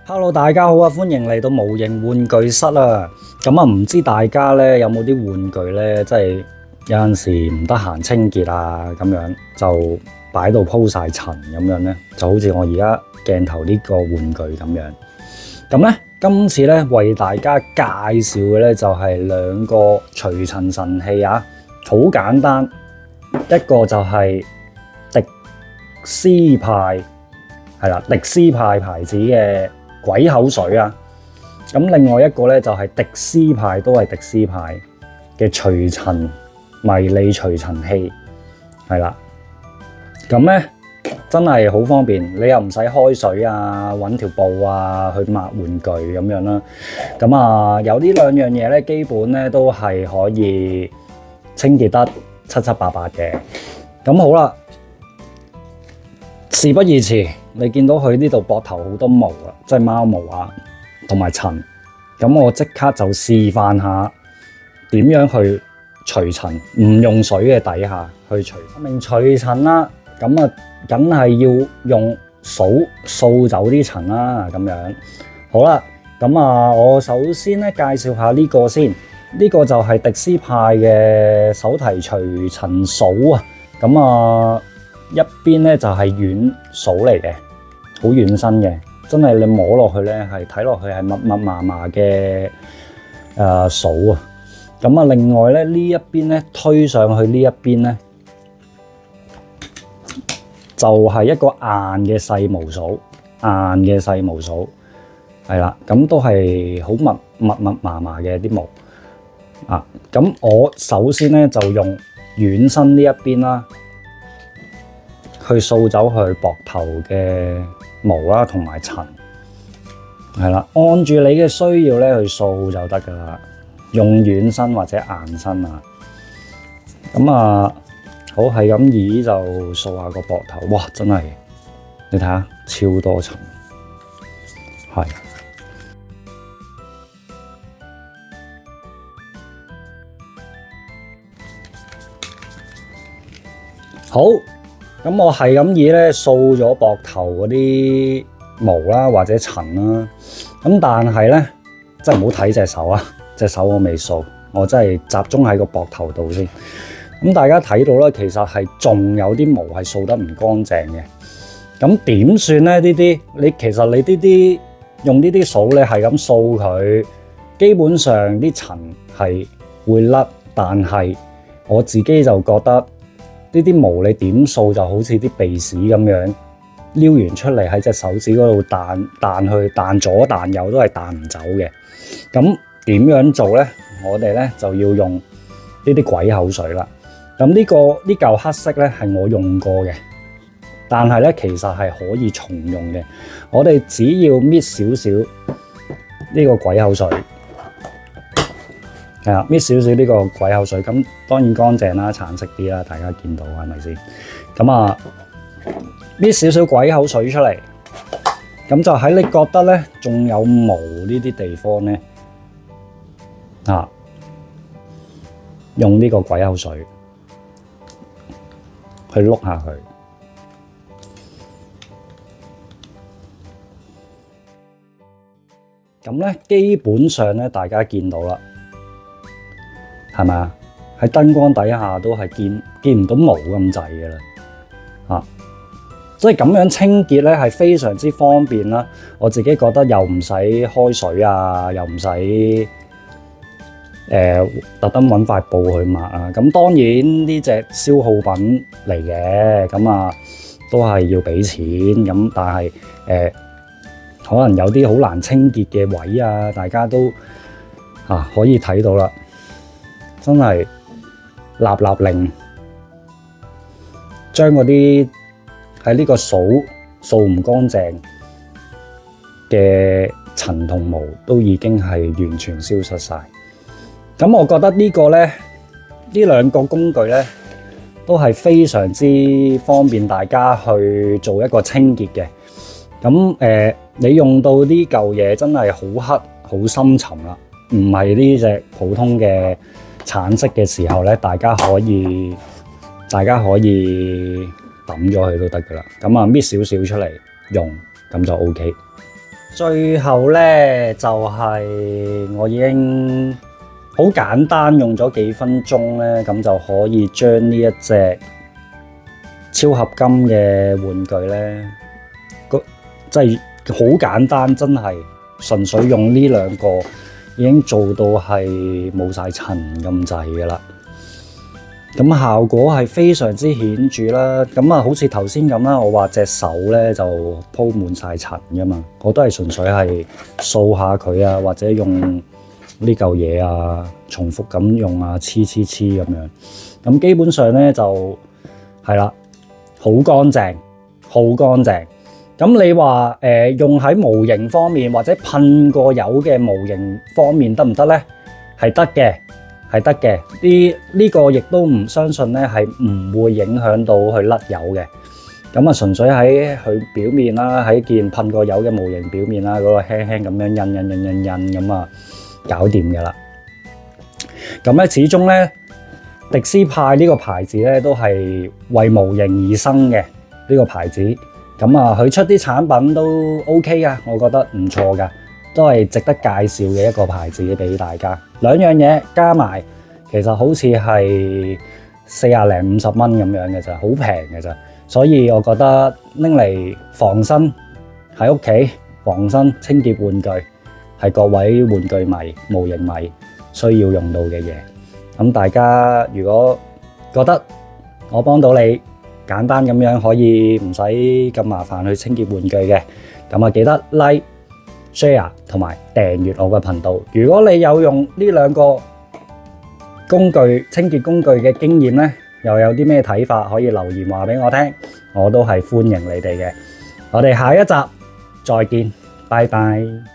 Hello，大家好啊！歡迎嚟到模型玩具室啊！咁啊，唔知大家咧有冇啲玩具咧，即係有陣時唔得閒清潔啊，咁樣就擺到鋪晒塵咁樣咧，就好似我而家鏡頭呢個玩具咁樣。咁咧，今次咧為大家介紹嘅咧就係兩個除塵神器啊，好簡單，一個就係迪斯派，係啦，迪斯派牌子嘅鬼口水啊，咁另外一個咧就係迪斯派，都係迪斯派嘅除塵迷你除塵器，係啦，咁咧真係好方便，你又唔使開水啊，揾條布啊去抹玩具咁樣啦。咁啊，有呢兩樣嘢咧，基本咧都係可以清潔得七七八八嘅。咁好啦，事不宜遲。你見到佢呢度膊頭好多毛啊，即係貓毛啊，同埋塵。咁我即刻就示範下點樣去除塵，唔用水嘅底下去除。明除塵啦，咁啊，梗係要用掃走啲塵啦，咁樣。好啦，咁啊，我首先咧介紹下呢個先。呢個就係迪斯派嘅手提除塵掃啊。咁啊〜一邊咧就係軟掃嚟嘅，好軟身嘅，真係你摸落去咧係睇落去係密密麻麻嘅掃啊。咁啊，另外咧呢一邊咧推上去呢一邊咧就係一個硬嘅細毛掃，係啦，咁都係好密麻麻嘅啲毛啊。咁我首先咧就用軟身呢一邊啦，去掃走佢膊頭嘅毛啦，同埋塵，係啦，按住你嘅需要咧去掃就得噶啦，用軟身或者硬身啊。咁啊，好，係咁以就掃下個膊頭，哇，真係你睇下超多塵，係好。咁我係咁以咧掃咗膊頭嗰啲毛啦，或者塵啦。咁但係咧，真係唔好睇隻手啊！隻手我未掃，我真係集中喺個膊頭度先。咁大家睇到啦，其實係仲有啲毛係掃得唔乾淨嘅。咁點算咧？呢啲其實你呢啲用呢啲掃咧係咁掃佢，基本上啲塵係會甩，但係我自己就覺得。呢啲毛你點掃就好似啲鼻屎咁樣撩完出嚟喺隻手指嗰度彈去彈左彈右都係彈唔走嘅。咁點樣做咧？我哋咧就要用呢啲鬼口水啦。咁呢嚿黑色咧係我用過嘅，但係咧其實係可以重用嘅。我哋只要搣少少呢個鬼口水。係啊，搣少少呢個鬼口水，咁當然乾淨啦，橙色啲啦，大家見到係咪先？咁啊，搣少少鬼口水出嚟，咁就喺你覺得咧仲有毛呢啲地方咧，啊，用呢個鬼口水去碌下佢。咁咧基本上咧，大家見到啦。係咪啊？喺燈光底下都係見唔到毛咁滯嘅啦，啊！所以咁樣清潔咧係非常之方便啦。我自己覺得又唔使開水啊，又唔使特登揾塊布去抹啊。咁當然呢隻消耗品嚟嘅，咁啊都係要俾錢。咁但係可能有啲好難清潔嘅位啊，大家都可以睇到啦。真係立令，將嗰啲喺呢個掃唔乾淨嘅塵同毛都已經係完全消失晒。咁我覺得呢個咧，呢兩個工具咧，都係非常之方便大家去做一個清潔嘅。咁你用到呢嚿嘢真係好黑、好深沉啦，唔係呢隻普通嘅橙色嘅時候咧，大家可以抌咗佢都得噶啦。咁啊搣少少出嚟用，咁就 OK。最後咧就係我已經好簡單用咗幾分鐘咧，咁就可以將呢一隻超合金嘅玩具咧，即係好簡單，真係純粹用呢兩個已經做到係冇晒塵咁滯㗎啦。咁效果係非常之顯著啦。咁啊，好似頭先咁啦，我話隻手咧就鋪滿晒塵㗎嘛，我都係純粹係掃下佢啊，或者用呢嚿嘢啊，重複咁用啊，黐咁樣。咁基本上咧就係啦，好乾淨，好乾淨。咁你話用喺模型方面或者噴過油嘅模型方面得唔得咧？係得嘅。係得嘅，呢個亦都唔相信咧，係唔會影響到佢甩油嘅。咁啊，純粹喺佢表面啦，喺件噴過油嘅模型表面啦，嗰度輕輕咁樣印咁啊，搞掂㗎啦。咁咧，始終咧，迪斯派呢個牌子咧都係為模型而生嘅呢個牌子。咁啊，佢出啲產品都 OK 噶，我覺得唔錯噶。都係值得介紹嘅一個牌子俾大家。兩樣嘢加埋，其實好似係40零50蚊咁樣嘅咋，好平嘅咋。所以我覺得拎嚟防身喺屋企防身清潔玩具，係各位玩具迷、模型迷需要用到嘅嘢。咁大家如果覺得我幫到你，簡單咁樣可以唔使咁麻煩去清潔玩具嘅，咁啊記得 like、share 同埋訂閱我嘅頻道。如果你有用呢兩個工具清潔工具嘅經驗呢，又有啲咩睇法可以留言話俾我聽，我都係歡迎你哋嘅。我哋下一集再見，拜拜。